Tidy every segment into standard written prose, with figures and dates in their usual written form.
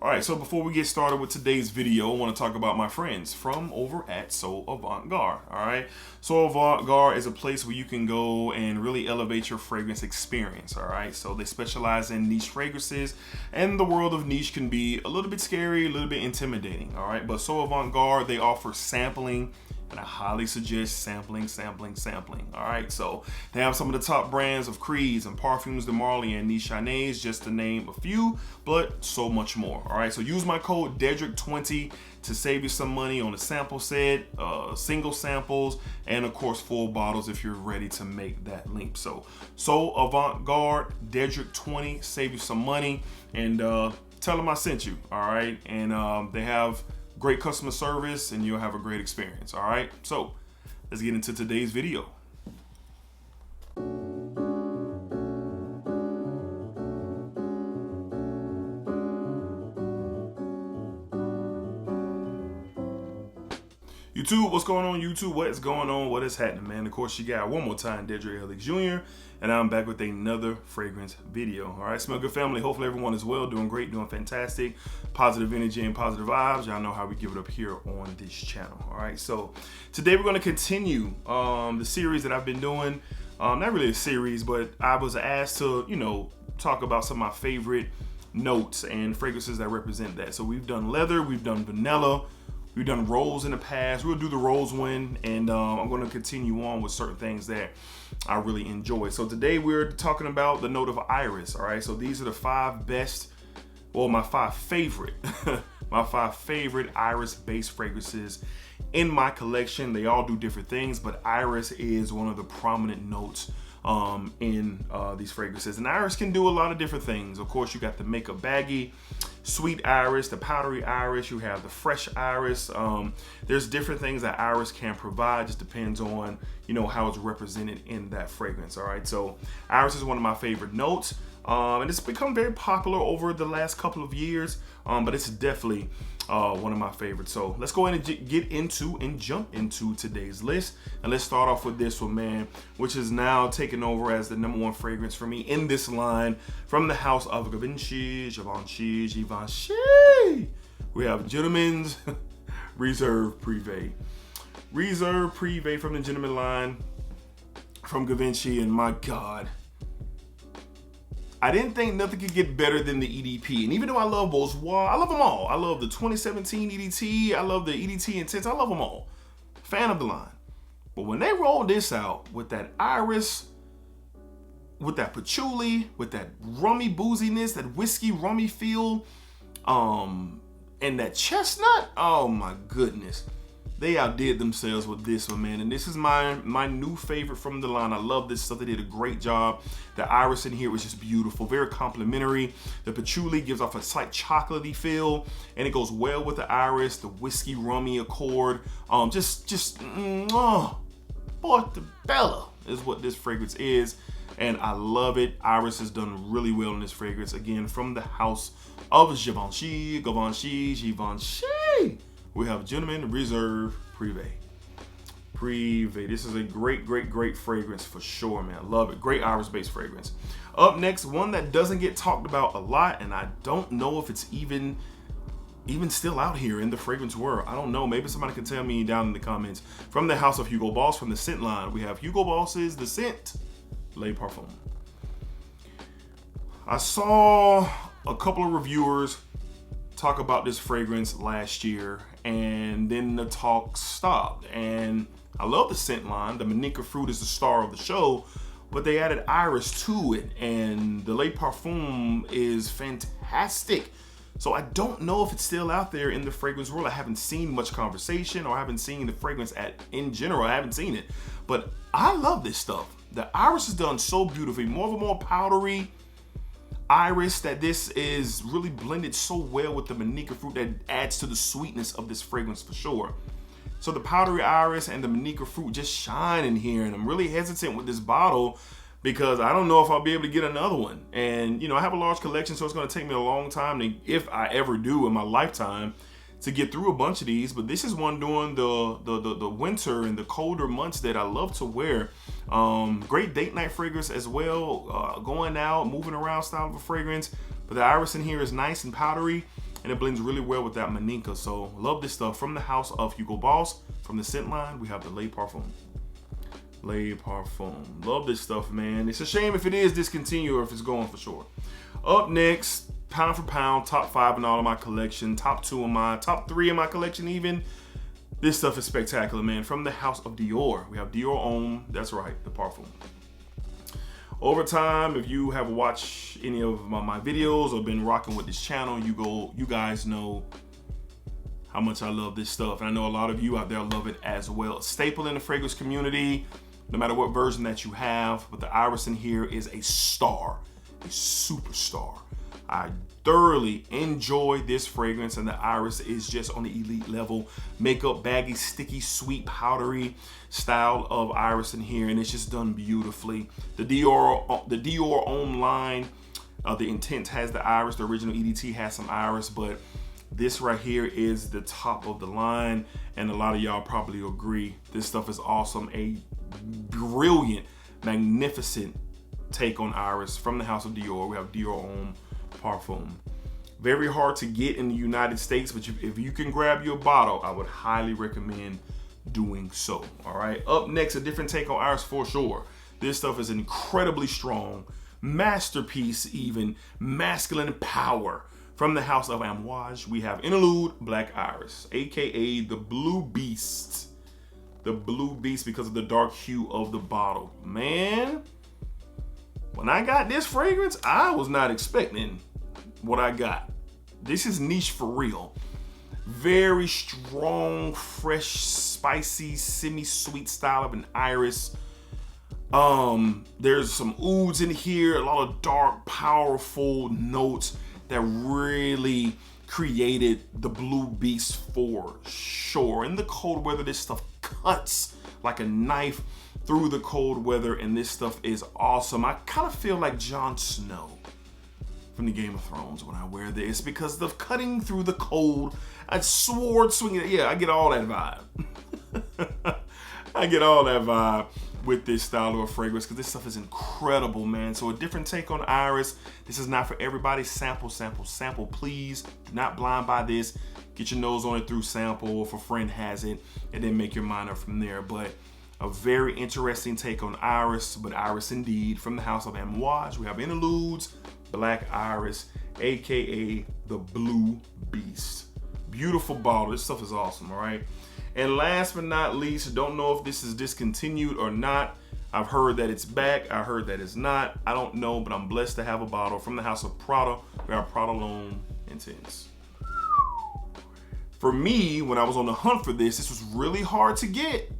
All right, so before we get started with today's video, I want to talk about my friends from over at So Avant-Garde. All right, So Avant-Garde is a place where you can go and really elevate your fragrance experience. All right, so they specialize in niche fragrances, and the world of niche can be a little bit scary, a little bit intimidating. All right, but So Avant-Garde, they offer sampling, and I highly suggest sampling. All right, so they have some of the top brands of Creeds and Parfums de Marly and Nichonnaise, just to name a few, but so much more. All right, so use my code DEDRICK20 to save you some money on the sample set, single samples, and of course full bottles if you're ready to make that leap. So Avant-Garde, DEDRICK20, save you some money, and tell them I sent you. All right, and they have great customer service, and you'll have a great experience. All right, so let's get into today's video. YouTube, what's going on, YouTube? What is going on? What is happening, man? Of course, you got one more time, DEDRICKHJR, and I'm back with another fragrance video. All right, Smell Good family. Hopefully everyone is well, doing great, doing fantastic, positive energy and positive vibes. Y'all know how we give it up here on this channel. All right, so today we're going to continue the series that I've been doing. Not really a series, but I was asked to, talk about some of my favorite notes and fragrances that represent that. So we've done leather, we've done vanilla, we've done rose in the past. We'll do the rose one, and I'm going to continue on with certain things that I really enjoy. So today we're talking about the note of iris. All right, so these are the five best, well, my five favorite, my five favorite iris-based fragrances in my collection. They all do different things, but iris is one of the prominent notes in these fragrances. And iris can do a lot of different things. Of course, you got the makeup baggy, sweet iris, the powdery iris, you have the fresh iris. There's different things that iris can provide, just depends on, how it's represented in that fragrance. All right, so iris is one of my favorite notes. And it's become very popular over the last couple of years, but it's definitely one of my favorites. So let's go ahead and get into and jump into today's list. And let's start off with this one, man, which is now taken over as the #1 fragrance for me in this line from the house of Givenchy. We have Gentleman's Reserve Privé. Reserve Privé from the Gentleman line from Givenchy, and my God, I didn't think nothing could get better than the EDP. And even though I love Bourgeois, I love them all. I love the 2017 EDT. I love the EDT Intense. I love them all. Fan of the line. But when they rolled this out with that iris, with that patchouli, with that rummy booziness, that whiskey rummy feel, and that chestnut, oh my goodness. They outdid themselves with this one, man. And this is my new favorite from the line. I love this stuff. They did a great job. The iris in here was just beautiful, very complimentary. The patchouli gives off a slight chocolatey feel, and it goes well with the iris, the whiskey rummy accord. Portobello is what this fragrance is, and I love it. Iris has done really well in this fragrance. Again, from the house of Givenchy. We have Gentleman Reserve Privé. This is a great fragrance for sure, man. I love it. Great iris-based fragrance. Up next, one that doesn't get talked about a lot, and I don't know if it's even still out here in the fragrance world. I don't know. Maybe somebody can tell me down in the comments. From the house of Hugo Boss, from the scent line, we have Hugo Boss's The Scent Le Parfum. I saw a couple of reviewers talk about this fragrance last year, and then the talk stopped. And I love the scent line. The Manica fruit is the star of the show, but they added iris to it, and the Le Parfum is fantastic. So I don't know if it's still out there in the fragrance world. I haven't seen much conversation, or I haven't seen the fragrance in general. I haven't seen it, but I love this stuff. The iris is done so beautifully, more powdery iris, that this is really blended so well with the Manica fruit that adds to the sweetness of this fragrance for sure. So the powdery iris and the Manica fruit just shine in here, and I'm really hesitant with this bottle because I don't know if I'll be able to get another one. And I have a large collection, so it's going to take me a long time to, if I ever do in my lifetime, to get through a bunch of these. But this is one during the winter and the colder months that I love to wear. Great date night fragrance as well, going out, moving around style of a fragrance. But the iris in here is nice and powdery. and it blends really well with that Maninka. So love this stuff. From the house of Hugo Boss, from the scent line, we have the Le Parfum. Le Parfum. Love this stuff, man. It's a shame if it is discontinued or if it's going for sure. Up next, pound for pound, top 5 in all of my collection, top 3 in my collection even. This stuff is spectacular, man. From the house of Dior, we have Dior Homme. That's right, the Parfum. Over time, if you have watched any of my videos or been rocking with this channel, you guys know how much I love this stuff. And I know a lot of you out there love it as well. Staple in the fragrance community, no matter what version that you have, but the iris in here is a star, a superstar. I thoroughly enjoy this fragrance, and the iris is just on the elite level. Makeup, baggy, sticky, sweet, powdery style of iris in here, and it's just done beautifully. The Dior Homme line, the Intense has the iris. The original EDT has some iris, but this right here is the top of the line, and a lot of y'all probably agree. This stuff is awesome. A brilliant, magnificent take on iris from the house of Dior. We have Dior Homme Parfum. Very hard to get in the United States, but if you can grab your bottle, I would highly recommend doing so. All right, up next, a different take on iris for sure. This stuff is incredibly strong, masterpiece, even masculine power. From the house of Amouage, we have Interlude Black Iris, aka the Blue Beast. The Blue Beast, because of the dark hue of the bottle. Man, when I got this fragrance, I was not expecting what I got. This is niche for real. Very strong, fresh, spicy, semi-sweet style of an iris. There's some ouds in here, a lot of dark, powerful notes that really created the Blue Beast for sure. In the cold weather, this stuff cuts like a knife through the cold weather, and this stuff is awesome. I kind of feel like Jon Snow from the Game of Thrones when I wear this, because of cutting through the cold, a sword swinging. Yeah, I get all that vibe. I get all that vibe with this style of fragrance, because this stuff is incredible, man. So a different take on iris. This is not for everybody. Sample, sample, sample, please. Do not blind buy this. Get your nose on it through sample, or if a friend has it, and then make your mind up from there. But a very interesting take on iris, but iris indeed. From the house of Amouage, we have Interludes Black Iris, aka the Blue Beast. Beautiful bottle. This stuff is awesome, all right? And last but not least, don't know if this is discontinued or not. I've heard that it's back. I heard that it's not. I don't know, but I'm blessed to have a bottle from the house of Prada. We have Prada L'Homme Intense. For me, when I was on the hunt for this was really hard to get.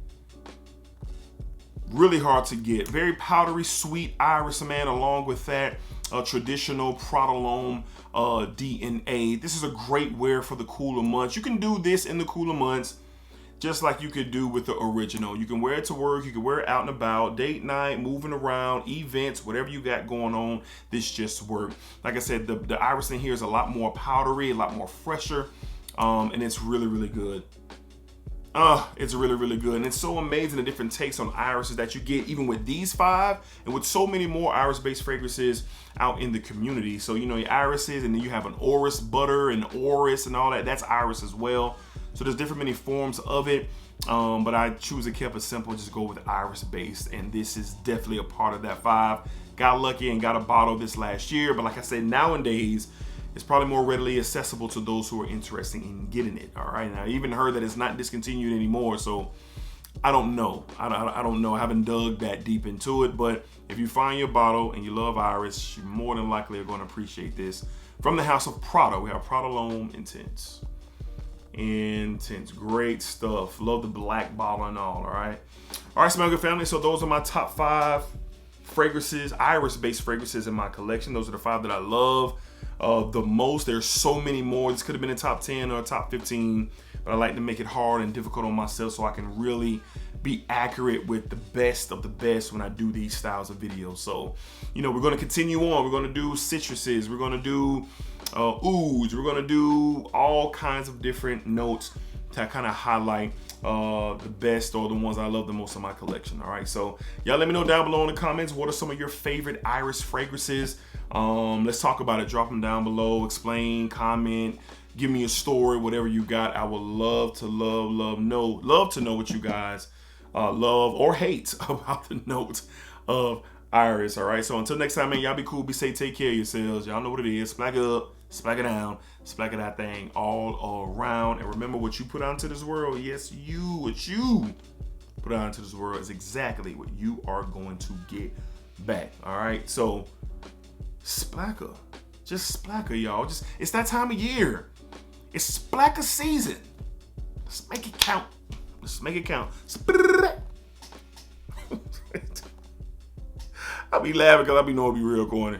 Really hard to get. Very powdery, sweet iris, man, along with that traditional Prada L'Homme DNA. This is a great wear for the cooler months. You can do this in the cooler months just like you could do with the original. You can wear it to work, you can wear it out and about, date night, moving around, events, whatever you got going on, this just works. Like I said, the iris in here is a lot more powdery, a lot more fresher, and it's really, really good. It's really, really good. And it's so amazing the different takes on irises that you get even with these 5 and with so many more iris-based fragrances out in the community. So, you know, your irises, and then you have an orris butter and orris and all that. That's iris as well. So there's different many forms of it. But I choose to keep it simple, just go with iris-based. And this is definitely a part of that 5. Got lucky and got a bottle this last year. But like I said, nowadays, it's probably more readily accessible to those who are interested in getting it. All right. Now, I even heard that it's not discontinued anymore. So I don't know. I don't know. I haven't dug that deep into it. But if you find your bottle and you love iris, you more than likely are going to appreciate this. From the house of Prada, we have Prada L'Homme Intense. Intense. Great stuff. Love the black bottle and all. All right. All right, Smell Good family. So those are my top 5 fragrances, iris-based fragrances in my collection. Those are the 5 that I love the most. There's so many more. This could have been a top 10 or a top 15, but I like to make it hard and difficult on myself so I can really be accurate with the best of the best when I do these styles of videos. So, you know, we're going to continue on. We're going to do citruses. We're going to do ouds. We're going to do all kinds of different notes to kind of highlight the best or the ones I love the most in my collection. All right, so y'all let me know down below in the comments, what are some of your favorite iris fragrances? Let's talk about it. Drop them down below, explain, comment, Give me a story, whatever you got. I would love to love to know what you guys love or hate about the notes of Iris. All right. So until next time, man, y'all be cool, be safe, take care of yourselves. Y'all know what it is. Splack it up, splack it down, splack it that thing all around. And remember, what you put out into this world, yes, what you put out into this world is exactly what you are going to get back. All right. So splacker, just splacker, y'all. It's that time of year. It's splacker season. Let's make it count. Let's make it count. I be laughing because I be knowing it be real corny.